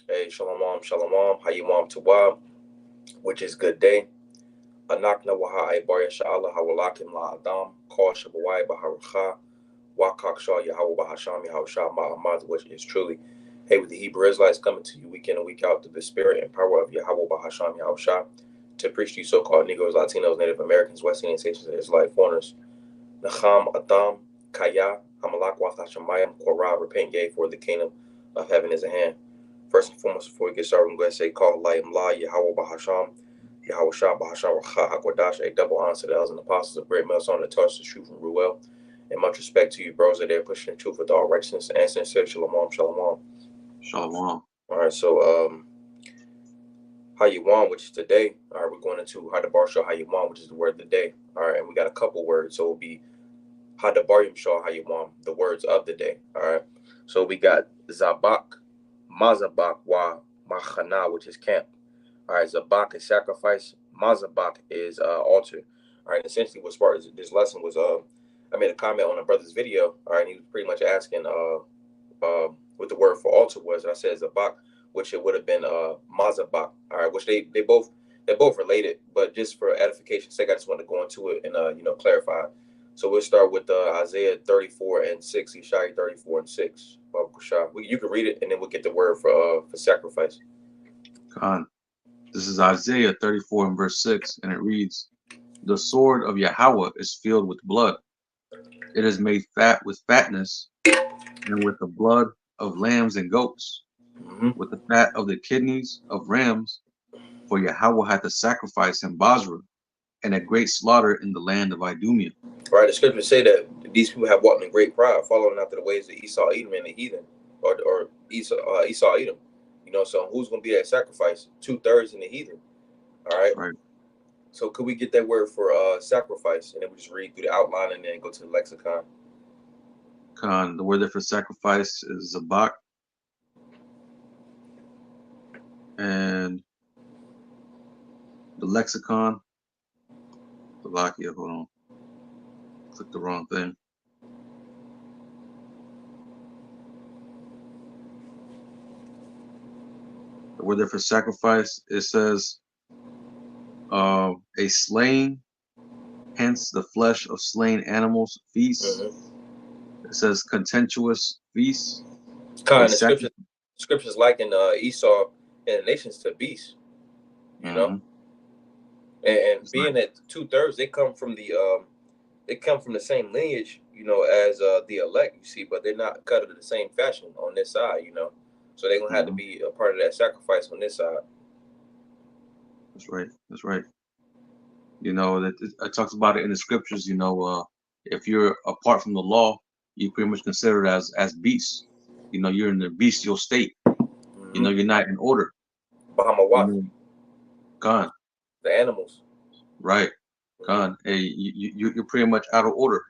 Hey, shalom, shalom, hayawam tawab, which is good day. Anakna waha ibar sha'ala hawalakim la adam, call shabawai baharucha, wakak shah yahawah bahasham yahawah ma'amad, which is truly. Hey, with the Hebrew Israelites coming to you week in and week out through the spirit and power of Yahweh Bahasham Yahushua to preach to you so called Negroes, Latinos, Native Americans, West Indians, Haitians, and Israelite foreigners. Nacham Adam Kaya Hamalak Washamayim Korah, repent ye for the kingdom of heaven is at hand. First and foremost, before we get started, I'm going to say, call Layim La, Yahweh Bahasham, Yahweh Shah Bahasham Racha HaKodash, a double honor to the elders and apostles of great milestone that touch the truth from Ruel. And much respect to you, bros, that they're pushing the truth with all righteousness and sincere. Shalom, shalom. Shalom. All right, so Hayawam, which is today. All right, we're going into hadabaryam, which is the word of the day. All right, and we got a couple words, so it'll be hadabaryam Hayawam, the words of the day. All right, so we got zabak, mazabak wa machana, which is camp. All right, zabak is sacrifice, mazabak is altar. All right, essentially what sparked this lesson was I made a comment on a brother's video. All right, and he was pretty much asking what the word for altar was, and I said zabak, which it would have been mazabak. All right, which they're both related, but just for edification's sake, I just want to go into it and clarify. So we'll start with Isaiah 34:6, Yeshaya 34:6. You can read it, and then we'll get the word for sacrifice. Khan. This is Isaiah 34 and verse 6, and it reads, "The sword of Yahweh is filled with blood. It is made fat with fatness, and with the blood of lambs and goats, Mm-hmm. with the fat of the kidneys of rams. For Yahweh hath a sacrifice in Basra, and a great slaughter in the land of Idumea." Right, the scriptures say that these people have walked in great pride, following after the ways of Esau, Edom, and the heathen, or Esau, Edom. So who's going to be that sacrifice? 2/3 in the heathen. All right. That's right. So could we get that word for sacrifice, and then we just read through the outline and then go to the lexicon? Khan. The word there for sacrifice is zabak, and the lexicon, Slovakia, hold on, clicked the wrong thing. The word there for sacrifice, it says a slain, hence the flesh of slain animals, feast. Mm-hmm. It says contentious feast, a Kind of sacri- scriptures liken Esau and the nations to beasts. You know, Mhm. and It's being like, that 2/3, they come from the same lineage, as the elect. You see, but they're not cut of the same fashion on this side. So they're gonna have to mhm. be a part of that sacrifice on this side. That's right. That's right. That it talks about it in the scriptures. If you're apart from the law, you pretty much considered as beasts. You're in the bestial state. Mm-hmm. You're not in order. Bahama You Wath, know, gone. the animals. Right. Mm-hmm. Gone. Hey, you're pretty much out of order.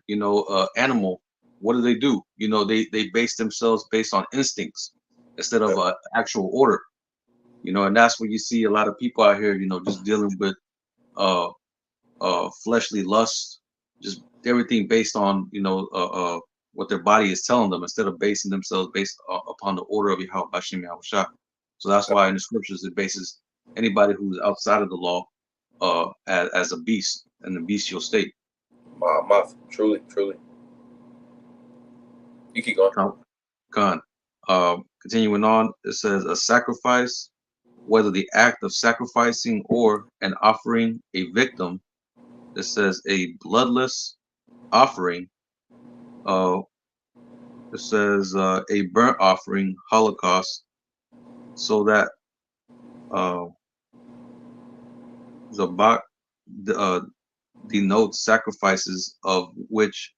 Animal. What do? They base themselves based on instincts instead of Yep. actual order. And that's where you see a lot of people out here. Just dealing with uh fleshly lust, just everything based on what their body is telling them instead of basing themselves based upon the order of Yahweh Bashim Yahushua. So that's why in the scriptures it bases anybody who's outside of the law as a beast in the bestial state. Bahama, truly, truly. You keep going. Con. Con. Continuing on, it says a sacrifice, whether the act of sacrificing or an offering a victim. It says a bloodless offering. Uh, It says a burnt offering, holocaust, so that uh, Zabak uh, denotes sacrifices of which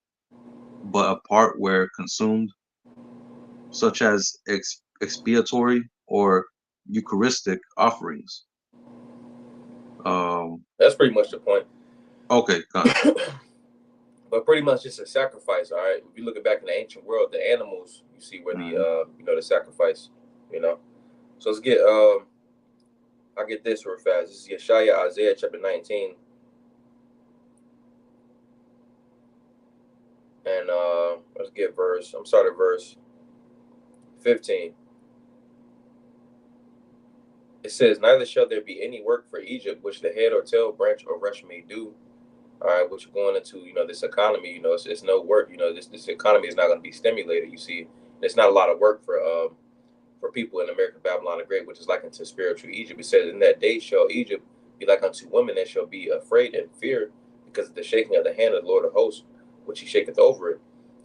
but a part were consumed, such as expiatory or Eucharistic offerings. Um, That's pretty much the point. okay, gone. But pretty much just a sacrifice. All right. If you look back in the ancient world, the animals you see where the Mhm. the sacrifice. You know. So let's get I get this real fast. This is Yeshaya Isaiah chapter 19, and let's get verse. I'm starting verse 15. It says, "Neither shall there be any work for Egypt, which the head or tail, branch or rush may do." All right, which going into this economy, it's no work. This economy is not going to be stimulated. You see, it's not a lot of work for people in America, Babylon the Great, which is like unto spiritual Egypt. It says, "In that day shall Egypt be like unto women that shall be afraid and fear because of the shaking of the hand of the Lord of hosts, which he shaketh over it.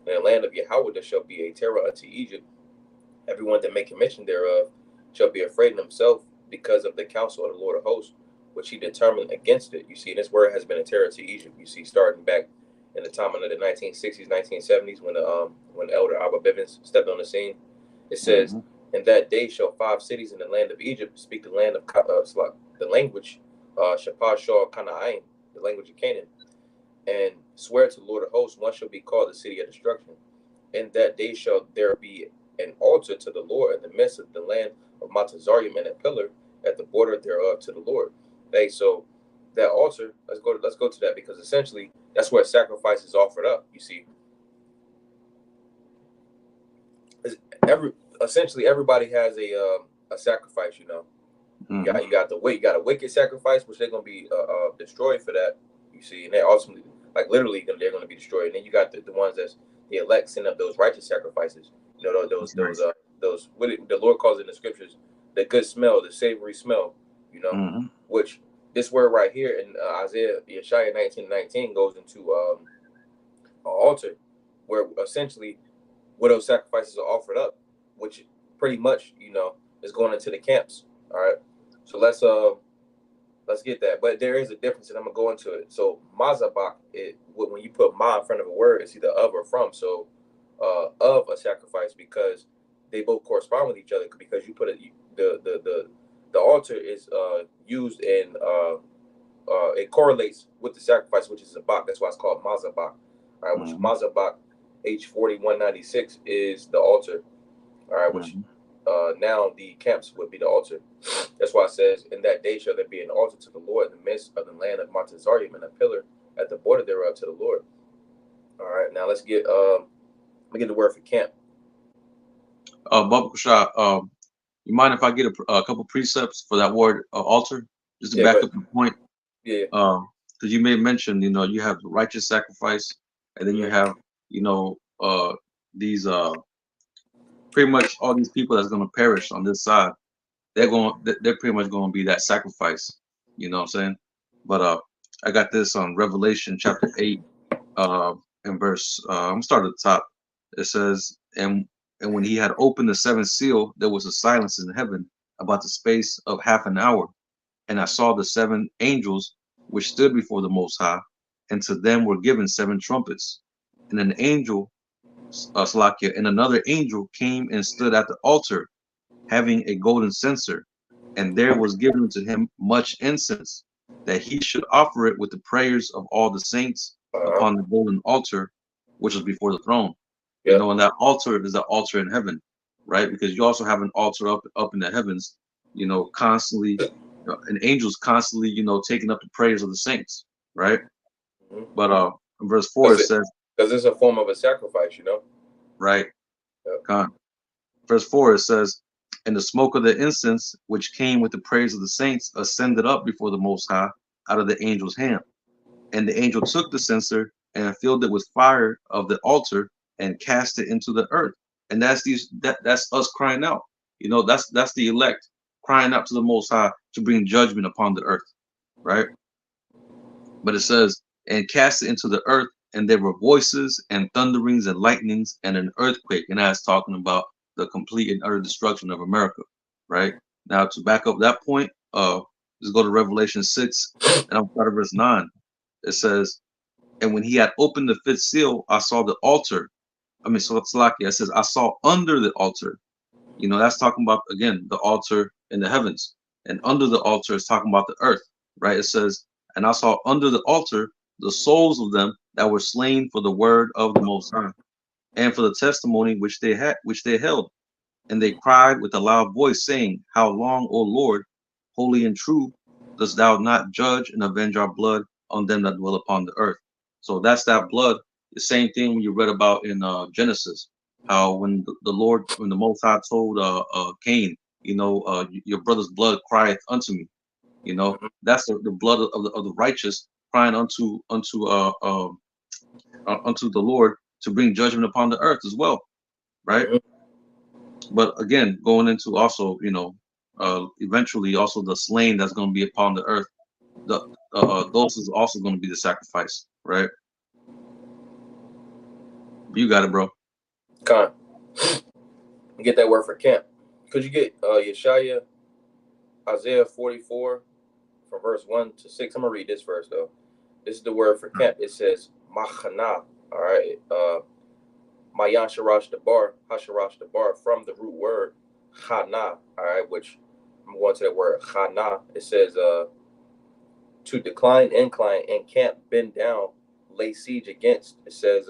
And the land of Yahweh there shall be a terror unto Egypt. Everyone that make mention thereof shall be afraid in himself because of the counsel of the Lord of hosts, which he determined against it." You see, and this word has been a terror to Egypt. You see, starting back in the time of the 1960s, 1970s, when Elder Abba Bivens stepped on the scene. It says, Mm-hmm. "In that day shall 5 cities in the land of Egypt speak the land of the language Shapar Shah Kanaim, the language of Canaan, and swear to the Lord of hosts, one shall be called the city of destruction. In that day shall there be an altar to the Lord in the midst of the land of Montezarium, and a pillar at the border thereof to the Lord." Hey, so that altar, let's go to that, because essentially that's where sacrifice is offered up. You see, every essentially everybody has a sacrifice. Mm-hmm. You got a wicked sacrifice, which they're gonna be destroyed for that. You see, and they're ultimately, like, literally, they're gonna be destroyed. And then you got the ones that's the elect send up those righteous sacrifices. That's right. Those what the Lord calls in the scriptures the good smell, the savory smell. You know, Mm-hmm. which this word right here in Isaiah Yeshaya 19:19 goes into an altar where essentially widow sacrifices are offered up, which pretty much is going into the camps. All right, so let's get that. But there is a difference, and I'm gonna go into it. So mazabak, when you put ma in front of a word, it's either of or from. So of a sacrifice, because they both correspond with each other. Because you put it, the altar is used in it correlates with the sacrifice, which is a bak. That's why it's called mazabak. All right, which Mm-hmm. mazabak H4196 is the altar. All right, which Mm-hmm. now the camps would be the altar. That's why it says, "In that day shall there be an altar to the Lord in the midst of the land of Montezarium, and a pillar at the border thereof to the Lord." All right, now let me get the word for camp. Baba Shah, you mind if I get a couple precepts for that word altar, just to Yeah, back but up the point? yeah, Because you made mention, you have the righteous sacrifice, and then you mm-hmm. have, you know, these pretty much all these people that's going to perish on this side. They're pretty much going to be that sacrifice. You know what I'm saying? But I got this on Revelation chapter 8, uh, and verse. I'm gonna start at the top. It says, and when he had opened the seventh seal, there was a silence in heaven about the space of half an hour. And I saw the seven angels which stood before the Most High, and to them were given seven trumpets. And an angel, Salakia, and another angel came and stood at the altar, having a golden censer, and there was given to him much incense, that he should offer it with the prayers of all the saints Uh-huh. upon the golden altar, which was before the throne. Yep. And that altar is the altar in heaven, right? Because you also have an altar up in the heavens, constantly, and angels constantly, taking up the prayers of the saints, right? Mm-hmm. But in verse 4 Because it says, it's a form of a sacrifice. right, Yep. verse 4 it says, "And the smoke of the incense which came with the praise of the saints ascended up before the Most High out of the angel's hand. And the angel took the censer and filled it with fire of the altar and cast it into the earth." And that's us crying out. That's the elect crying out to the Most High to bring judgment upon the earth, right? But it says, "And cast it into the earth, and there were voices and thunderings and lightnings and an earthquake." And that's talking about the complete and utter destruction of America, right? Now, to back up that point, let's go to Revelation 6, and I'll start at verse 9. It says, "And when he had opened the fifth seal, I saw the altar." I mean, so it's like it says, "I saw under the altar." That's talking about, again, the altar in the heavens. And under the altar is talking about the earth, right? It says, "And I saw under the altar the souls of them that were slain for the word of the Most High, and for the testimony which they held. And they cried with a loud voice, saying, How long, O Lord, holy and true, dost thou not judge and avenge our blood on them that dwell upon the earth?" So that's that blood. The same thing when you read about in Genesis, how when the Lord, when the Most High told Cain, your brother's blood crieth unto me. Mm-hmm. That's the blood of the righteous crying unto the Lord to bring judgment upon the earth as well, right? Mm-hmm. But again, going into also, eventually also the slain that's going to be upon the earth. The those is also going to be the sacrifice, right? You got it, bro. Con. You get that word for camp. Could you get Yeshaya, Isaiah 44 from verse 1 to 6? I'm going to read this verse, though. This is the word for camp. It says, Machana. All right. Mayan Sharash Dabar, Hasharash Dabar, from the root word Chana. All right. Which I'm going to that word Chana. It says, to decline, incline, encamp, bend down, lay siege against. It says,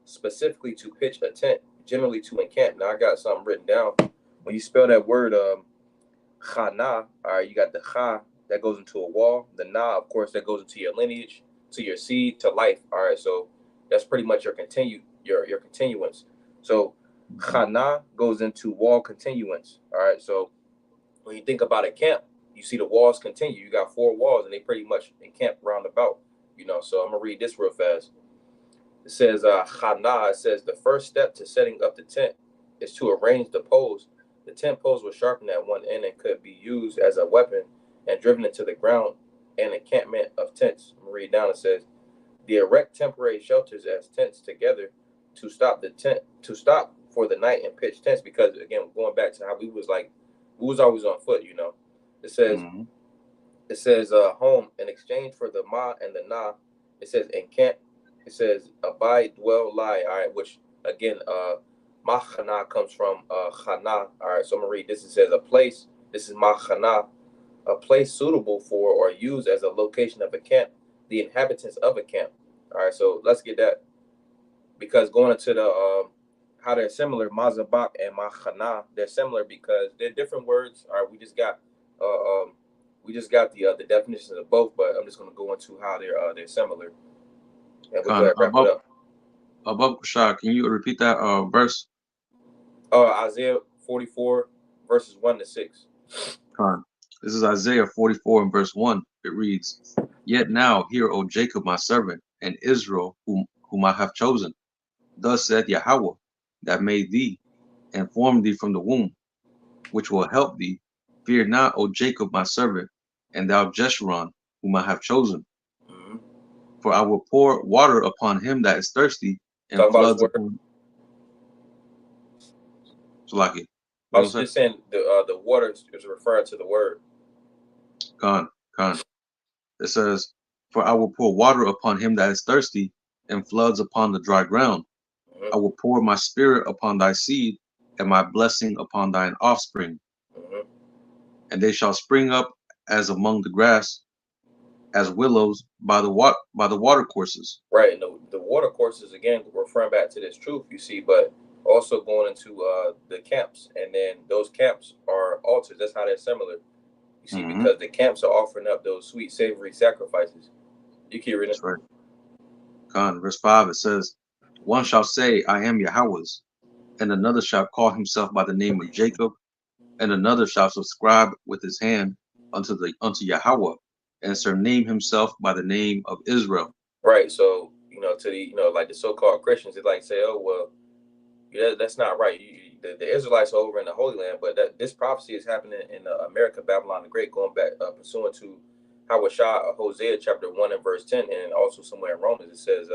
specifically to pitch a tent, generally to encamp. Now I got something written down. When you spell that word chana, all right, you got the cha that goes into a wall, the na, of course, that goes into your lineage, to your seed, to life. All right, so that's pretty much your continuance. So Mhm. chana goes into wall continuance. All right, so when you think about a camp, you see the walls continue. You got four walls, and they pretty much encamp round about. So I'm gonna read this real fast. It says, Chana, it says the first step to setting up the tent is to arrange the poles. The tent poles were sharpened at one end and could be used as a weapon and driven into the ground and encampment of tents. I'm gonna read down. It says, the erect temporary shelters as tents together to stop for the night and pitch tents, because again, going back to how we was always on foot. It says Mhm. home in exchange for the ma and the na. It says encamp. It says abide, dwell, lie. All right, which again, machana comes from chana. All right, so I'm gonna read this. It says a place. This is machana, a place suitable for or used as a location of a camp, the inhabitants of a camp. All right, so let's get that, because going into the how they're similar, mazabak and machana, they're similar because they're different words. All right, uh, um, the definitions of both, but I'm just going to go into how they're similar, and we'll go Con, ahead and wrap it up. above Shah, can you repeat that verse? Isaiah 44 verses 1 to 6. Con. This is Isaiah 44 and verse 1. It reads, Yet now hear, O Jacob, my servant, and Israel, whom I have chosen. Thus saith Yahweh, that made thee, and formed thee from the womb, which will help thee. Fear not, O Jacob, my servant, and thou Jeshurun, whom I have chosen. Mm-hmm. For I will pour water upon him that is thirsty, and Talking about his floods word. upon Salaki. I What was was that? just saying the water is referring to the word. Gone, gone. It says, For I will pour water upon him that is thirsty, and floods upon the dry ground. I Mm-hmm. will pour my spirit upon thy seed, and my blessing upon thine offspring, Mm-hmm. and they shall spring up as among the grass, as willows by the water courses. Right, and the water courses again referring back to this truth, you see, but also going into the camps, and then those camps are altars. That's how they're similar, you see, Hmm. because the camps are offering up those sweet, savory sacrifices. You keep reading. That's right. Gone. Verse 5, it says, One shall say, I am Yahweh's, and another shall call himself by the name of Jacob, and another shall subscribe with his hand unto Yahweh, and surname himself by the name of Israel. Right, so to the like the so-called Christians, they like say, oh well, yeah, that's not right. The Israelites are over in the Holy Land, but this prophecy is happening in America, Babylon the Great, going back pursuant to Hosea chapter 1 and verse 10, and also somewhere in Romans it says,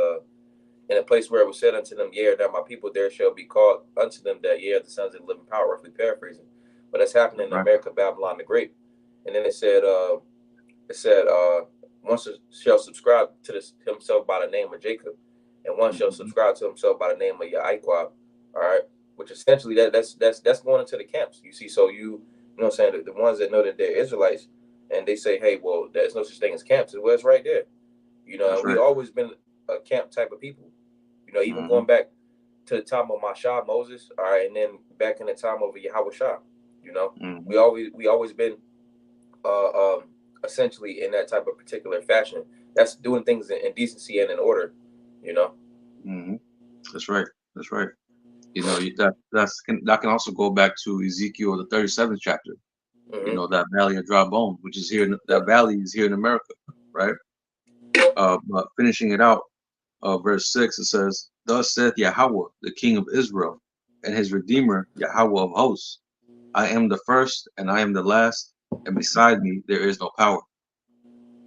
in a place where it was said unto them, yea, that my people there shall be called unto them that ye are the sons of the living power, roughly paraphrasing. But that's happening That's in right. America, Babylon the Great. And then it said, one shall subscribe to himself by the name of Jacob, and one shall Hmm. subscribe to himself by the name of Yaquab. All right, which essentially that's going into the camps. You see, so you know what I'm saying, the ones that know that they're Israelites, and they say, hey, well, there's no such thing as camps. Well, it's right there. And That's we right. always been a camp type of people. Even Hmm. going back to the time of Mashah, Moses, all right, and then back in the time of Yahweh Shah. You know, Hmm. we always been uh, um, essentially in that type of particular fashion. That's doing things in decency and in order. You know. Hmm. That's right. That's right. You know, that can also go back to Ezekiel the 37th chapter. You Mm-hmm. know, that valley of dry bones, which is here. Yep. That valley is here in America, right? But finishing it out, verse 6, it says, "Thus saith Yahweh, the King of Israel, and his Redeemer, Yahweh of hosts: I am the first, and I am the last, and beside me there is no power."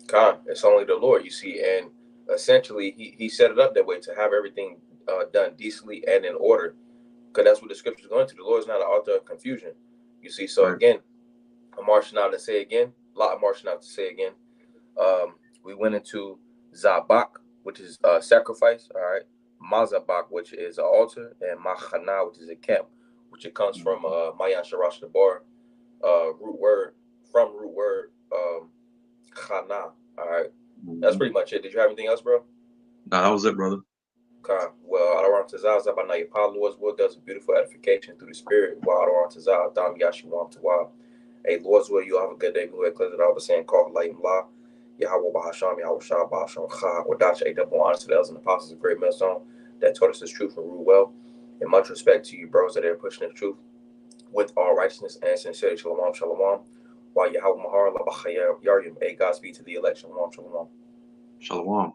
Khan, it's only the Lord, you see, and essentially he set it up that way to have everything done decently and in order, because that's what the scripture is going to. The Lord is not an author of confusion, you see. So Right. again, I'm marching out to say again, a lot of marching out to say again. We went into Zabak, which is sacrifice, all right. Mazabak, which is an altar, and Machana, which is a camp, which it comes from Mayan Sharash Nabar, root word, from root word, Khana, all right. That's Mm-hmm. pretty much it. Did you have anything else, bro? Now that was it, brother. Okay. Well, Adawan Tazal Zabanaya Pa, Lord's will does a beautiful edification through the spirit. While Adawan Tazal, Dam Yashiwam Tawab. Hey, Lord's will, you'll have a good day. We will cleanse it all the saying, call Layim La. Yahweh Bahasham, Yahweh Shah Bahasham Kha, Wadacha, A double honor to the elders and apostles of Great Millstone that taught us this truth and rule well. And much respect to you, bros, that are pushing the truth with all righteousness and sincerity. Shalom, shalom. While Yahweh Mahar, La Bachayar Yarim, a Godspeed to the election. Shalom, shalom. Shalom.